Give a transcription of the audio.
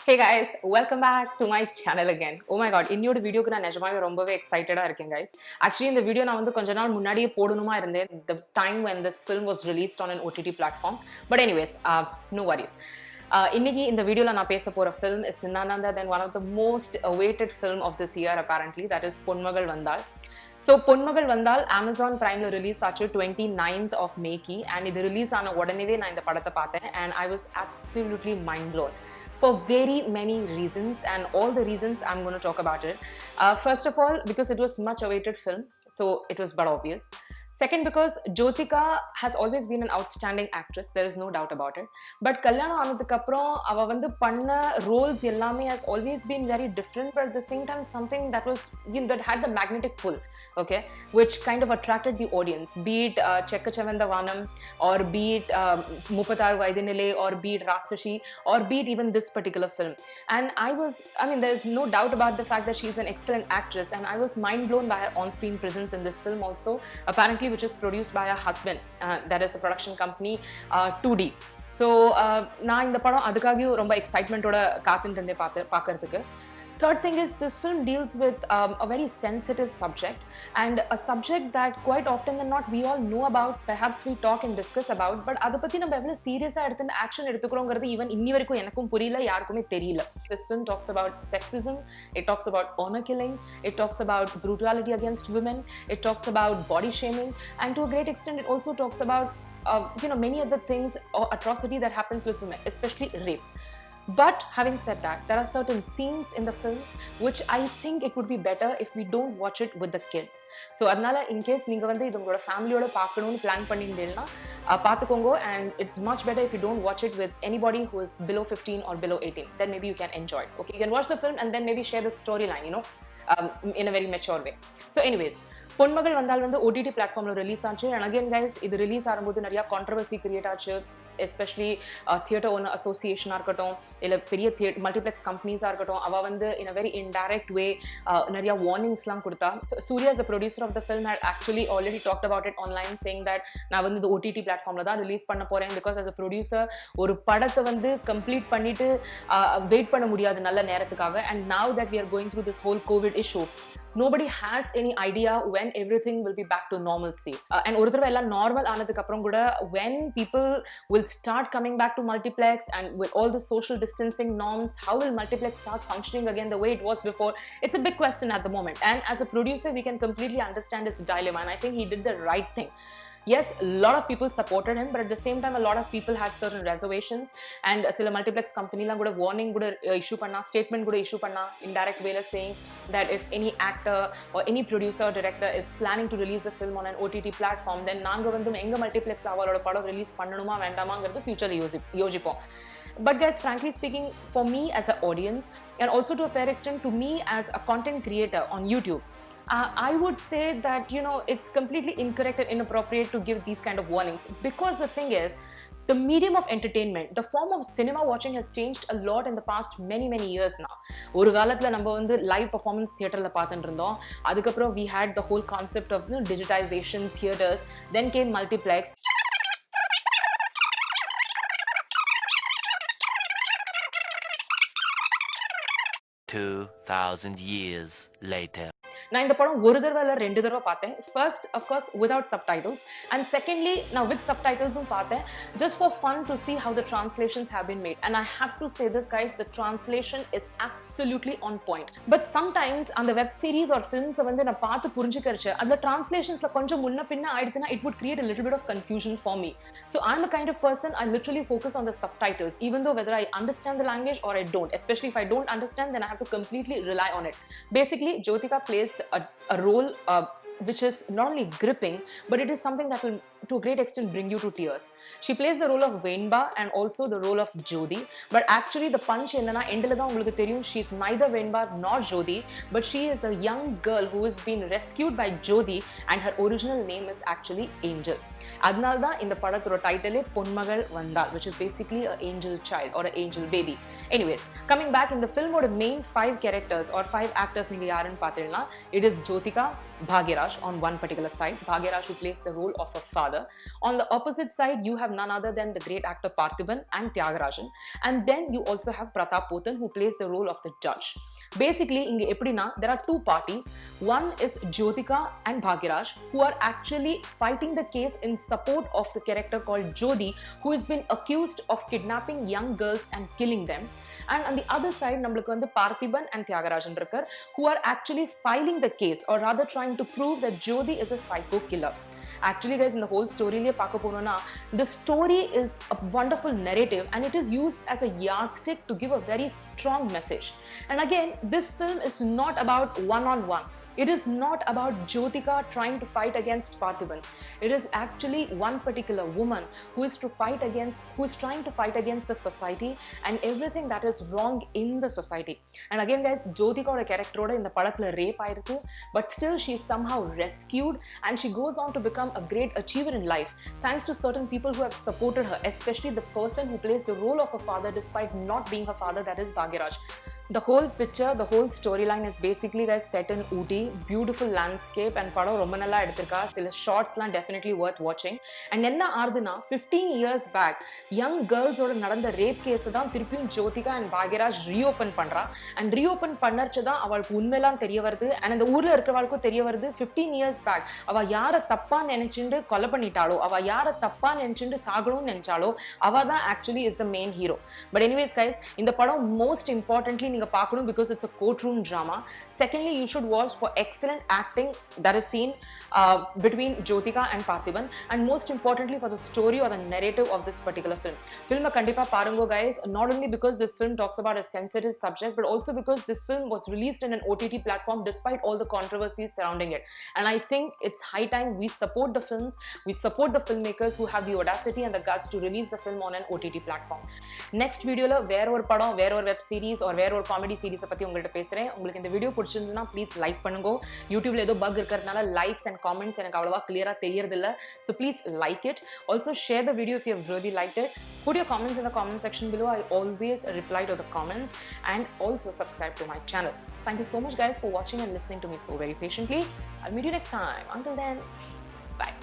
Hey guys, welcome back to my channel again. Oh my god, இன்னொரு வீடியோக்கு நான் நிஜமாவே ரொம்பவே எக்ஸைட்டடா இருக்கேன் guys. Actually இந்த வீடியோ நான் வந்து கொஞ்ச நாள் முன்னாடியே போடணுமா இருந்தேன், the time when this film was released on an OTT platform. But anyways, no worries. இன்னைக்கு இந்த வீடியோல நான் பேச போற film is none other than one of the most awaited film of this year apparently, that is Ponmagal Vandhal. So Ponmagal Vandhal Amazon Prime release ஆச்சு 29th of May ki, and இது release ஆன உடனேவே நான் இந்த படத்தை பார்த்தேன் and I was absolutely mind blown for very many reasons, and all the reasons I'm going to talk about it. First of all, because it was much awaited film, so it was but obvious. Second, because Jyotika has always been an outstanding actress, there is no doubt about it. But Kalyanam aanadhukku appuram ava vandu panna roles ellame has always been very different, but at the same time something that was, you know, that had the magnetic pull, okay, which kind of attracted the audience, be it Chekka Chavenda Vanam, or be it Mupataru Vaidinile, or be it Ratsashi, or be it even this particular film. And I mean, there's no doubt about the fact that she's an excellent actress, and I was mind blown by her on-screen presence in this film also, apparently, which is produced by her husband, that is a production company, 2D. So நான் இந்த படம் அதுக்காகவே ரொம்ப எக்ஸைட்மெண்ட்டோட காத்துட்டு இருந்தேன் பார்க்கறதுக்கு. Third thing is, this film deals with a very sensitive subject, and a subject that quite often than not we all know about, perhaps we talk and discuss about, but அதை பத்தி நம்ம எவ்வளவு சீரியஸா எடுத்து ஆக்ஷன் எடுத்துக்கிறோங்கிறது ஈவன் இன்னி வரைக்கும் எனக்கும் புரியல, யாருக்குமே தெரியல. This film talks about sexism, it talks about honor killing, it talks about brutality against women, it talks about body shaming, and to a great extent it also talks about many other things or atrocity that happens with women, especially rape. But having said that, there are certain scenes in the film which I think it would be better if we don't watch it with the kids. So adnala, in case neenga vandu idu ungala family oda paakanum plan pannindena paathukongo, and it's much better if you don't watch it with anybody who is below 15 or below 18. Then maybe you can enjoy it. Okay, you can watch the film and then maybe share the storyline, in a very mature way. So anyways, Ponmagal Vandhal வந்து OTT பிளாட்ஃபார்ம்ல release ஆச்சு. And again guys, இது release ஆகும்போது நிறைய controversy create ஆச்சு, especially theatre owner அசோசியேஷனாக இருக்கட்டும், இல்லை பெரிய மல்டிப்ளெக்ஸ் கம்பெனிஸாக இருக்கட்டும், அவள் வந்து இன் அ வெரி இன்டைரக்ட் வே நிறையா வார்னிங்ஸ்லாம் கொடுத்தா. Surya as the producer of the film had actually already talked about it online, saying that நான் வந்து இந்த OTT பிளாட்ஃபார்மில் தான் ரிலீஸ் பண்ண போகிறேன், பிகாஸ் as a producer ஒரு படத்தை வந்து கம்ப்ளீட் பண்ணிட்டு வெயிட் பண்ண முடியாது நல்ல நேரத்துக்காக. And now that we are going through this whole COVID issue, nobody has any idea when everything will be back to normalcy. And ஒரு தடவை எல்லாம் நார்மல் ஆனதுக்கு அப்புறம் கூட, when people will start coming back to multiplex and with all the social distancing norms, how will multiplex start functioning again the way it was before? It's a big question at the moment, and as a producer we can completely understand his dilemma, and I think he did the right thing. Yes, a lot of people supported him, but at the same time a lot of people had certain reservations, and sila multiplex company la kuda warning kuda issue panna, statement kuda issue panna indirect way la, saying that if any actor or any producer or director is planning to release the film on an OTT platform, then naanga vandu enga multiplex la avaloda padam release pannanuma vendama ngiradhu future la yojipom. But guys, frankly speaking, for me as an audience, and also to a fair extent to me as a content creator on YouTube, I would say that, it's completely incorrect and inappropriate to give these kind of warnings, because the thing is, the medium of entertainment, the form of cinema watching has changed a lot in the past many years now. ஒரு காலத்துல நம்ம வந்து live performance theaterல பார்த்துட்டு இருந்தோம். அதுக்கப்புறம் we had the whole concept of digitization theaters, then came multiplex. 2000 years later. நான் இந்த படம் ஒரு தடவை இல்லை 2 தடவை பார்த்தேன். First of course without subtitles, and secondly நான் வித் சப்டைட்டில்ஸும் பார்த்தேன், just for fun to see how the translations have been made. And I have to say this guys, the translation is absolutely on point. But sometimes அந்த web series R ஃபிலிம்ஸை வந்து நான் பார்த்து புரிஞ்சுக்கிறச்சு அந்த டிரான்ஸ்லேஷன்ஸ்ல கொஞ்சம் முன்ன பின்ன ஆயிடுச்சுன்னா it would create a little bit of confusion for me. So I'm a kind of person, I literally focus on the subtitles, even though whether I understand the language or I don't. Especially if I don't understand, then I have to completely rely on it. Basically, Jyotika plays a role which is not only gripping, but it is something that will to a great extent bring you to tears. She plays the role of Venba and also the role of Jodi, but actually the punch enna endla da ungalku theriyum, she is neither Venba nor Jodi, but she is a young girl who has been rescued by Jodi, and her original name is actually Angel. Adnal da in the padathoda title Ponmagal Vandhal, which is basically an angel child or an angel baby. Anyways, coming back in the film, oda main 5 characters or 5 actors neenga yaranu paathirna, it is Jyotika, Bhagyaraj on one particular side, Bhagyaraj who plays the role of a father. On the opposite side, you have none other than the great actor Parthiban and Tyagarajan. And then you also have Pratap Potan who plays the role of the judge. Basically, inge epdina, there are two parties. One is Jyotika and Bhagyaraj, who are actually fighting the case in support of the character called Jodi, who has been accused of kidnapping young girls and killing them. And on the other side, nammalukku vandu Parthiban and Tyagarajan irukar, who are actually filing the case, or rather trying to prove that Jodi is a psycho killer. Actually, guys, in the whole story, the story is a wonderful narrative and it is used as a yardstick to give a very strong message. And again, this film is not about one-on-one. It is not about Jyotika trying to fight against Parthiban. It is actually one particular woman who is trying to fight against the society and everything that is wrong in the society. And again, guys, Jyotika character in the padakla rape aayirukku, but still she is somehow rescued and she goes on to become a great achiever in life thanks to certain people who have supported her, especially the person who plays the role of a father despite not being her father, that is Bhagyaraj. The whole picture, the whole storyline is basically, guys, set in Ooty, beautiful landscape, and padam romba nalla eduthirukka. Sila shots la definitely worth watching. And enna aarduna 15 years back young girls oda nadanda rape case da thirupiyum Jyotika and Bhagyaraj reopen pandra, and reopen pannarcha da avalku unmailam theriya varudhu, and அந்த ஊர்ல இருக்கறவாளுக்கு தெரிய வருது 15 years back அவ யார தப்பா நினைச்சிண்டு கொலை பண்ணிட்டாளோ, அவ யார தப்பா நினைச்சிண்டு சாகணும்னு நினைச்சாலோ அவ தான் actually is the main hero. But anyways, guys, இந்த படம் most importantly நீங்க பார்க்கணும் because it's a courtroom drama. Secondly, you should watch for excellent acting that is seen between Jyotika and Parthiban, and most importantly for the story or the narrative of this particular film. Film kandipa parungo, guys, not only because this film talks about a sensitive subject, but also because this film was released in an OTT platform despite all the controversies surrounding it. And I think it's high time we support the films, we support the filmmakers who have the audacity and the guts to release the film on an OTT platform. Next video la வேற ஒரு படம், வேற ஒரு web series or வேற ஒரு comedy சீரிஸை பத்தி உங்கள்கிட்ட பேசுறேன். உங்களுக்கு இந்த வீடியோ பிடிச்சிருந்தா ப்ளீஸ் லைக் பண்ணுங்க. யூடியூப்ல ஏதோ பக் இருக்கிறதுனால லைக்ஸ் அண்ட் காமெண்ட்ஸ் எனக்கு அவ்வளவா கிளியரா தெரியறது இல்ல. So please like it. Also share the video if you have really liked it. Put your comments in the comment section below. I always reply to the comments, and also subscribe to my channel. Thank you so much, guys, for watching and listening to me so very patiently. I'll meet you next time. Until then, bye.